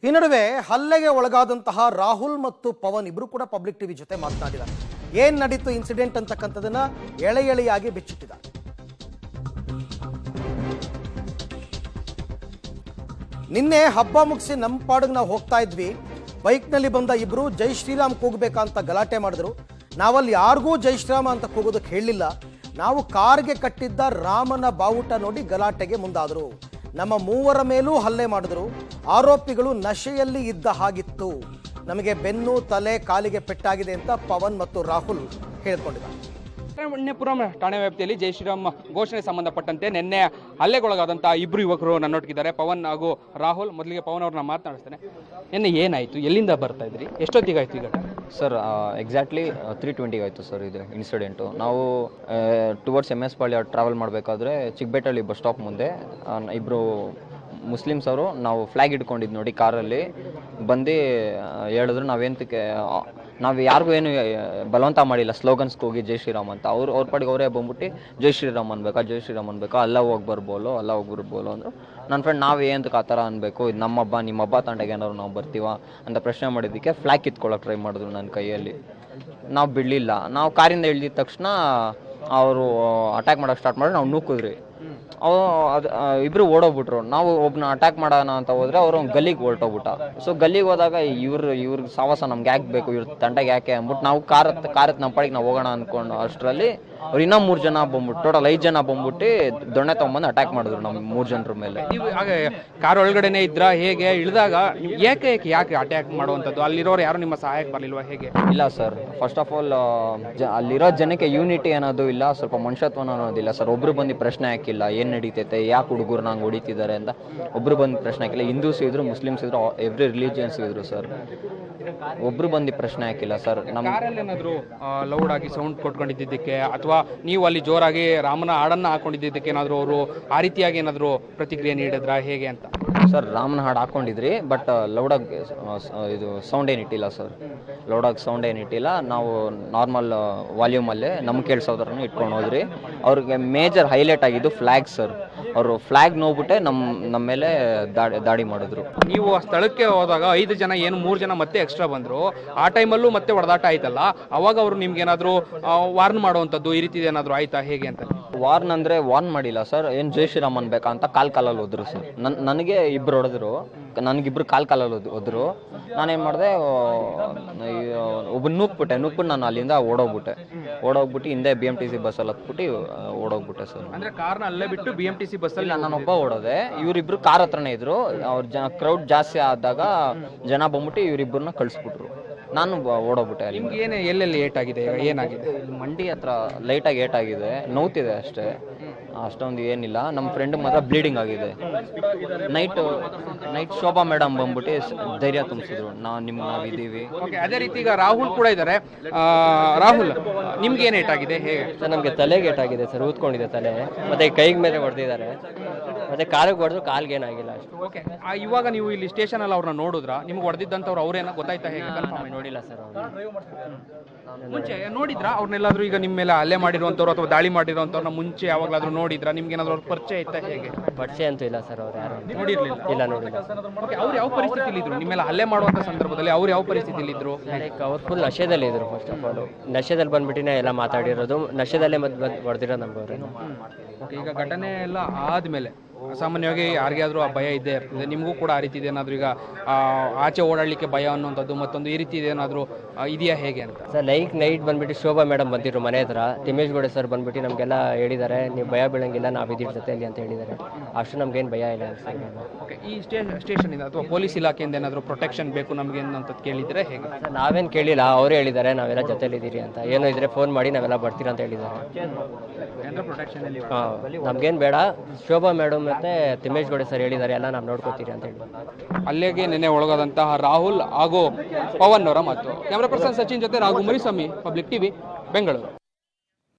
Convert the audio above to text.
ಈ ನಡುವೆ ಹಲ್ಲೆಗೆ ಒಳಗಾದಂತಹ ರಾಹುಲ್ ಮತ್ತು ಪವನ್ ಇಬ್ರು ಕೂಡ ಪಬ್ಲಿಕ್ ಟಿವಿ ಜೊತೆ ಮಾತನಾಡಿದ್ದಾರೆ. ಏನ್ ನಡೀತು ಇನ್ಸಿಡೆಂಟ್ ಅಂತಕ್ಕಂಥದನ್ನ ಎಳೆಯಾಗಿ ಬಿಚ್ಚಿಟ್ಟಿದ್ದಾರೆ. ನಿನ್ನೆ ಹಬ್ಬ ಮುಗಿಸಿ ನಮ್ಮ ಪಾಡಿಗೆ ನಾವು ಹೋಗ್ತಾ ಇದ್ವಿ. ಬೈಕ್ನಲ್ಲಿ ಬಂದ ಇಬ್ರು ಜೈ ಶ್ರೀರಾಮ್ ಕೂಗಬೇಕಂತ ಗಲಾಟೆ ಮಾಡಿದ್ರು. ನಾವಲ್ಲಿ ಯಾರಿಗೂ ಜೈ ಶ್ರೀರಾಮ ಅಂತ ಕೂಗೋದಕ್ಕೆ ಹೇಳಲಿಲ್ಲ. ನಾವು ಕಾರ್ಗೆ ಕಟ್ಟಿದ್ದ ರಾಮನ ಬಾವುಟ ನೋಡಿ ಗಲಾಟೆಗೆ ಮುಂದಾದರು. ನಮ್ಮ ಮೂವರ ಮೇಲೂ ಹಲ್ಲೆ ಮಾಡಿದ್ರು. ಆರೋಪಿಗಳು ನಶೆಯಲ್ಲಿ ಇದ್ದ ಹಾಗಿತ್ತು. ನಮಗೆ ಬೆನ್ನು, ತಲೆ, ಕಾಲಿಗೆ ಪೆಟ್ಟಾಗಿದೆ ಅಂತ ಪವನ್ ಮತ್ತು ರಾಹುಲ್ ಹೇಳಿಕೊಂಡಿದ್ದಾರೆ. ಮಣ್ಣೆಪುರಂ ಠಾಣೆ ವ್ಯಾಪ್ತಿಯಲ್ಲಿ ಜೈ ಶ್ರೀರಾಮ್ ಘೋಷಣೆ ಸಂಬಂಧಪಟ್ಟಂತೆ ನಿನ್ನೆ ಹಲ್ಲೆಗೊಳಗಾದಂತಹ ಇಬ್ಬರು ಯುವಕರು ನನ್ನೊಟ್ಟಿಗಿದ್ದಾರೆ, ಪವನ್ ಹಾಗೂ ರಾಹುಲ್. ಮೊದಲಿಗೆ ಪವನ್ ಅವ್ರನ್ನ ಮಾತನಾಡಿಸ್ತೇನೆ. ನಿನ್ನೆ ಏನಾಯಿತು, ಎಲ್ಲಿಂದ ಬರ್ತಾ ಇದ್ರಿ, ಎಷ್ಟೊತ್ತಿಗಾಯ್ತು ಈಗ? ಸರ್ ಎಕ್ಸಾಕ್ಟ್ಲಿ 3:20 ಆಯಿತು ಸರ್ ಇದು ಇನ್ಸಿಡೆಂಟು. ನಾವು ಟುವರ್ಡ್ಸ್ MS ಪಾಳ್ಯ ಟ್ರಾವೆಲ್ ಮಾಡಬೇಕಾದ್ರೆ ಚಿಕ್ಕಬೇಟಳ್ಳಿ ಬಸ್ ಸ್ಟಾಪ್ ಮುಂದೆ ಇಬ್ಬರು ಮುಸ್ಲಿಮ್ಸ್ ಅವರು ನಾವು ಫ್ಲ್ಯಾಗ್ ಇಟ್ಕೊಂಡಿದ್ದು ನೋಡಿ ಕಾರಲ್ಲಿ ಬಂದು ಹೇಳಿದ್ರು. ನಾವು ಯಾರಿಗೂ ಏನು ಬಲವಂತ ಮಾಡಿಲ್ಲ, ಸ್ಲೋಗನ್ಸ್ಗೆ ಹೋಗಿ ಜೈ ಶ್ರೀರಾಮ್ ಅಂತ. ಅವ್ರ ಪಾಡಿಗೆ ಅವರೇ ಬಂದ್ಬಿಟ್ಟು ಜೈ ಶ್ರೀರಾಮ್ ಅನ್ಬೇಕಾ ಅಲ್ಲ ಹೋಗಿ ಬರ್ಬೋಲು ಅಂದರು. ನನ್ನ ಫ್ರೆಂಡ್ ನಾವು ಏನಂತಕ್ಕೆ ಆ ಥರ ಅನ್ಬೇಕು, ಇದು ನಮ್ಮ ಹಬ್ಬ, ನಿಮ್ಮ ಹಬ್ಬ ತಂಡಗೆ ಏನಾದ್ರು ನಾವು ಬರ್ತೀವ ಅಂತ ಪ್ರಶ್ನೆ ಮಾಡಿದ್ದಕ್ಕೆ ಫ್ಲ್ಯಾಗ್ ಕಿತ್ಕೊಳ್ಳೋಕೆ ಟ್ರೈ ಮಾಡಿದ್ರು ನನ್ನ ಕೈಯಲ್ಲಿ. ನಾವು ಬಿಡಲಿಲ್ಲ. ನಾವು ಕಾರಿಂದ ಇಳಿದಿದ ತಕ್ಷಣ ಅವರು ಅಟ್ಯಾಕ್ ಮಾಡೋಕ್ಕೆ ಸ್ಟಾರ್ಟ್ ಮಾಡಿ ನಾವು ನೂಕಿದ್ರಿ. ಇಬ್ರು ಓಡೋಗ್ಬಿಟ್ರು. ನಾವು ಒಬ್ಬನ ಅಟ್ಯಾಕ್ ಮಾಡೋಣ ಅಂತ ಹೋದ್ರೆ ಅವರು ಗಲ್ಲಿಗೆ ಹೊರಟೋಗ್ಬಿಟ್ಟ. ಸೊ ಗಲ್ಲಿಗೆ ಹೋದಾಗ ಇವ್ರಿಗೆ ಸಾವಾಸ ನಮ್ಗೆ ಯಾಕೆ ಬೇಕು, ಇವ್ರ ತಂಡಗೆ ಯಾಕೆ ಅಂದ್ಬಿಟ್ಟು ನಾವು ಕಾರತ್ ನಮ್ಮ ಪಾಡಿಗೆ ನಾವು ಹೋಗೋಣ ಅಂದ್ಕೊಂಡು ಅಷ್ಟರಲ್ಲಿ ಅವ್ರು ಇನ್ನೂ 3 ಜನ ಬಂದ್ಬಿಟ್ಟು, ಟೋಟಲ್ 5 ಜನ ಬಂದ್ಬಿಟ್ಟು ದೊಣ್ಣೆ ತೊಗೊಂಬಂದು ಅಟ್ಯಾಕ್ ಮಾಡಿದ್ರು ನಮ್ಮ 3 ಜನರ ಮೇಲೆ. ನೀವು ಹಾಗೆ ಕಾರ್ ಒಳಗಡೆನೆ ಇದ್ರ, ಹೇಗೆ ಇಳಿದಾಗ ಯಾಕೆ ಅಟ್ಯಾಕ್ ಮಾಡುವಂಥದ್ದು? ಅಲ್ಲಿರೋರು ಯಾರು ನಿಮ್ಮ ಸಹಾಯಕ್ಕೆ ಬರಲಿಲ್ವಾ, ಹೇಗೆ? ಇಲ್ಲ ಸರ್, ಫಸ್ಟ್ ಆಫ್ ಆಲ್ ಅಲ್ಲಿರೋ ಜನಕ್ಕೆ ಯೂನಿಟಿ ಅನ್ನೋದು ಇಲ್ಲ, ಸ್ವಲ್ಪ ಮನುಷ್ಯತ್ವನ ಅನ್ನೋದಿಲ್ಲ ಸರ್. ಒಬ್ರು ಬಂದು ಪ್ರಶ್ನೆ ಹಾಕಿಲ್ಲ ಏನು ನಡೀತೈತೆ, ಯಾಕೆ ಹುಡುಗರು ನಂಗೆ ಹೊಡಿತಿದ್ದಾರೆ ಅಂತ ಒಬ್ರು ಬಂದು ಪ್ರಶ್ನೆ ಹಾಕಿಲ್ಲ. ಹಿಂದೂಸ್ ಇದ್ರು, ಮುಸ್ಲಿಮ್ಸ್ ಇದ್ರು, ಎವ್ರಿ ರಿಲಿಜಿಯನ್ಸ್ ಇದ್ರು ಸರ್. ಒಬ್ರು ಬಂದು ಪ್ರಶ್ನೆ ಹಾಕಿಲ್ಲ ಸರ್. ನಮ್ಮ ಕಾರಲ್ಲಿ ಏನಾದ್ರು ಲೌಡ್ ಆಗಿ ಸೌಂಡ್ ಕೊಟ್ಕೊಂಡಿದ್ದಕ್ಕೆ ಅಥವಾ ನೀವು ಅಲ್ಲಿ ಜೋರಾಗಿ ರಾಮನ ಹಾಡನ್ನ ಹಾಕೊಂಡಿದ್ದಕ್ಕೆ ಏನಾದ್ರು ಅವರು ಆ ರೀತಿಯಾಗಿ ಏನಾದ್ರು ಪ್ರತಿಕ್ರಿಯೆ ನೀಡಿದ್ರಾ, ಹೇಗೆ ಅಂತ? ಸರ್ ರಾಮನ ಹಾಡು ಹಾಕೊಂಡಿದ್ರಿ, ಬಟ್ ಲೌಡಾಗಿ ಇದು ಸೌಂಡ್ ಏನಿಟ್ಟಿಲ್ಲ ಸರ್. ಲೌಡಾಗಿ ಸೌಂಡ್ ಏನಿಟ್ಟಿಲ್ಲ. ನಾವು ನಾರ್ಮಲ್ ವಾಲ್ಯೂಮಲ್ಲೇ ನಮ್ಗೆ ಕೇಳಿಸೋದ್ರನ್ನು ಇಟ್ಕೊಂಡು ಹೋದ್ರಿ. ಅವ್ರಿಗೆ ಮೇಜರ್ ಹೈಲೈಟ್ ಆಗಿದ್ದು ಫ್ಲ್ಯಾಗ್ ಸರ್. ಅವರು ಫ್ಲ್ಯಾಗ್ ನೋಡ್ಬಿಟ್ಟೆ ನಮ್ಮ ಮೇಲೆ ದಾಳಿ ಮಾಡಿದ್ರು. ನೀವು ಆ ಸ್ಥಳಕ್ಕೆ ಹೋದಾಗ 5 ಜನ ಏನು 3 ಜನ ಮತ್ತೆ ಎಕ್ಸ್ಟ್ರಾ ಬಂದರು. ಆ ಟೈಮಲ್ಲೂ ಮತ್ತೆ ಹೊಡೆದಾಟ ಆಯ್ತಲ್ಲ, ಅವಾಗ ಅವರು ನಿಮ್ಗೆ ಏನಾದ್ರು ವಾರ್ನ್ ಮಾಡುವಂಥದ್ದು ಈ ರೀತಿ ಏನಾದ್ರು ಆಯ್ತಾ, ಹೇಗೆ ಅಂತ? ವಾರ್ನ್ ಮಾಡಿಲ್ಲ ಸರ್. ಏನು ಜೈ ಶ್ರೀರಾಮ್ ಅನ್ಬೇಕಾ ಅಂತ ಕಾಲಲ್ಲಿ ಹೋದ್ರು ಸರ್. ನನಗೆ ಇಬ್ರು ಹೊಡೆದ್ರು, ನನಗಿಬ್ರು ಕಾಲಲ್ಲಿ ಹೋದ್ರು. ನಾನೇನು ಮಾಡಿದೆ, ಒಬ್ಬ ನೂಕ್ಬಿಟ್ಟು ನಾನು ಅಲ್ಲಿಂದ ಓಡೋಗ್ಬಿಟ್ಟು ಹಿಂದೆ BMTC ಬಸ್ಸಲ್ಲಿ ಹತ್ಬಿಟ್ಟು ಓಡೋಗ್ಬಿಟ್ಟೆ ಸರ್. ಅಂದ್ರೆ ಕಾರ್ನ ಅಲ್ಲೇ ಬಿಟ್ಟು BMTC ಬಸ್ಸಲ್ಲಿ ನಾನೊಬ್ಬ ಓಡೋದೆ. ಇವರಿಬ್ರು ಕಾರ್ ಹತ್ರನೇ ಇದ್ರು. ಅವ್ರ ಕ್ರೌಡ್ ಜಾಸ್ತಿ ಆದಾಗ ಜನ ಬಂದ್ಬಿಟ್ಟು ಇವರಿಬ್ಬರನ್ನ ಕಳಿಸ್ಬಿಟ್ರು. ನಾನು ಓಡೋಗ್ಬಿಟ್ಟೆ. ನಿಮ್ಗೆ ಎಲ್ಲೆಲ್ಲಿ ಏಟ್ ಆಗಿದೆ, ಏನಾಗಿದೆ? ಮಂಡಿ ಹತ್ರ ಲೈಟಾಗಿ ಏಟ್ ಆಗಿದೆ, ನೋವ್ತಿದೆ ಅಷ್ಟೇ, ಅಷ್ಟೊಂದು ಏನಿಲ್ಲ. ನಮ್ಮ ಫ್ರೆಂಡ್ ಮಾತ್ರ ಬ್ಲೀಡಿಂಗ್ ಆಗಿದೆ. ನೈಟ್ ಶೋಭಾ ಮೇಡಮ್ ಬಂದ್ಬಿಟ್ಟು ಧೈರ್ಯ ತುಂಬಿಸಿದ್ರು, ನಾವಿದ್ದೀವಿ. ಅದೇ ರೀತಿ ಈಗ ರಾಹುಲ್ ಕೂಡ ಇದ್ದಾರೆ. ರಾಹುಲ್, ನಿಮ್ಗೆ ಏನು ಏಟ್ ಆಗಿದೆ, ಹೇಗೆ? ಸರ್ ನಮಗೆ ತಲೆಗೆ ಏಟಾಗಿದೆ ಸರ್, ಊದ್ಕೊಂಡಿದೆ ತಲೆ, ಮತ್ತೆ ಕೈಗೆ ಮೇಲೆ ಹೊಡೆದಿದ್ದಾರೆ, ಮತ್ತೆ ಕಾಲಿಗೆ ಹೊಡೆದ್ರು, ಕಾಲ್ಗೆ ಏನಾಗಿಲ್ಲ ಅಷ್ಟು. ಓಕೆ, ಇವಾಗ ನೀವು ಇಲ್ಲಿ ಸ್ಟೇಷನ್ ಅಲ್ಲಿ ಅವ್ರನ್ನ ನೋಡಿದ್ರ? ನಿಮ್ಗೆ ಹೊಡೆದಿದ್ದಂಥವ್ರು ಅವ್ರೇನ ಗೊತ್ತಾಯ್ತಾ, ಹೇಗೆ? ನೋಡಿಲ್ಲ ಸರ್. ಮುಂಚೆ ನೋಡಿದ್ರಾ ಅವ್ರನ್ನೆಲ್ಲಾದ್ರೂ? ಈಗ ನಿಮ್ಮ ಮೇಲೆ ಹಲ್ಲೆ ಮಾಡಿರುವಂಥವ್ರು ಅಥವಾ ದಾಳಿ ಮಾಡಿರುವಂಥವ್ರನ್ನ ಮುಂಚೆ ಯಾವಾಗಲಾದ್ರೂ ನೋಡಿದ್ರಾ? ನಿಮ್ಗೆ ಏನಾದ್ರು ಅವ್ರ ಪರಿಚಯ ಇತ್ತಾ, ಹೇಗೆ? ಪರಿಚಯ ಅಂತೂ ಇಲ್ಲ ಸರ್. ಅವ್ರು ಯಾರು ನೋಡಿರ್ಲಿಲ್ಲ? ಇಲ್ಲ, ನೋಡಿಲ್ಲ. ಓಕೆ, ಅವ್ರು ಯಾವ ಪರಿಸ್ಥಿತಿಲಿ ಇದ್ರು? ನಿಮ್ಮ ಮೇಲೆ ಹಲ್ಲೆ ಮಾಡುವಂಥ ಸಂದರ್ಭದಲ್ಲಿ ಅವ್ರು ಯಾವ ಪರಿಸ್ಥಿತಿಲಿ ಇದ್ರು? ಲೈಕ್ ಅವ್ರು ಫುಲ್ ನಶೆದಲ್ಲಿ ಇದ್ರು. ಫಸ್ಟ್ ಆಫ್ ಆಲ್ ನಶೆದಲ್ಲಿ ಬಂದ್ಬಿಟ್ಟಿನೇ ಎಲ್ಲ ಮಾತಾಡಿರೋದು, ನಶೆದಲ್ಲೇ ಮತ್ತೆ ಹೊಡೆದಿರೋ ನಮ್ಗೆ. ಓಕೆ, ಈಗ ಘಟನೆ ಎಲ್ಲ ಆದಮೇಲೆ ಸಾಮಾನ್ಯವಾಗಿ ಯಾರಿಗಾದ್ರೂ ಆ ಭಯ ಇದ್ದೇ ಇರ್ತದೆ. ನಿಮಗೂ ಕೂಡ ಆ ರೀತಿ ಏನಾದರೂ ಈಗ ಆಚೆ ಓಡಾಡಲಿಕ್ಕೆ ಭಯ ಅನ್ನೋಂಥದ್ದು ಮತ್ತೊಂದು ಈ ರೀತಿ ಏನಾದರೂ ಇದೆಯಾ, ಹೇಗೆ ಅಂತ? ಸರ್ ನೈಟ್ ಬಂದ್ಬಿಟ್ಟು ಶೋಭಾ ಮೇಡಮ್ ಬಂದಿದ್ರು ಮನೆ ಹತ್ರ. ತಿಮ್ಮೇಶ್ ಗೌಡ ಸರ್ ಬಂದ್ಬಿಟ್ಟು ನಮಗೆಲ್ಲ ಹೇಳಿದ್ದಾರೆ, ನೀವು ಭಯ ಬೀಳಂಗಿಲ್ಲ, ನಾವು ಇದ್ದೀವಿ ಜೊತೆಯಲ್ಲಿ ಅಂತ ಹೇಳಿದ್ದಾರೆ. ಅಷ್ಟು ನಮ್ಗೇನು ಭಯ ಇಲ್ಲ ಸರ್. ಓಕೆ, ಈ ಸ್ಟೇಷನಿಂದ ಅಥವಾ ಪೊಲೀಸ್ ಇಲಾಖೆಯಿಂದ ಏನಾದರೂ ಪ್ರೊಟೆಕ್ಷನ್ ಬೇಕು ನಮಗೆ ಅಂತ ಕೇಳಿದರೆ, ಹೇಗೆ? ಸರ್ ನಾವೇನು ಕೇಳಿಲ್ಲ, ಅವರೇ ಹೇಳಿದ್ದಾರೆ ನಾವೆಲ್ಲ ಜೊತೆಲಿದ್ದೀರಿ ಅಂತ. ಏನೋ ಇದ್ರೆ ಫೋನ್ ಮಾಡಿ ನಾವೆಲ್ಲ ಬರ್ತೀರಾ ಅಂತ ಹೇಳಿದ್ದಾರೆ. ನಮ್ಗೇನು ಬೇಡ, ಶೋಭಾ ಮೇಡಮ್ ಮತ್ತೆ ತಿಮ್ಮೇಶ್ ಗೌಡ ಸರ್ ಹೇಳಿದ್ದಾರೆ, ಎಲ್ಲ ನಾವು ನೋಡ್ಕೋತೀರಿ ಅಂತ ಹೇಳಿ. ಅಲ್ಲಿಗೆ ನಿನ್ನೆ ಒಳಗಾದಂತಹ ರಾಹುಲ್ ಹಾಗೂ ಪವನ್ ಅವರ ಮಾತು. ಕ್ಯಾಮರಾ ಪರ್ಸನ್ ಸಚಿನ್ ಜೊತೆ ರಾಘು ಮರಿಸ್ವಾಮಿ, ಪಬ್ಲಿಕ್ ಟಿವಿ, ಬೆಂಗಳೂರು.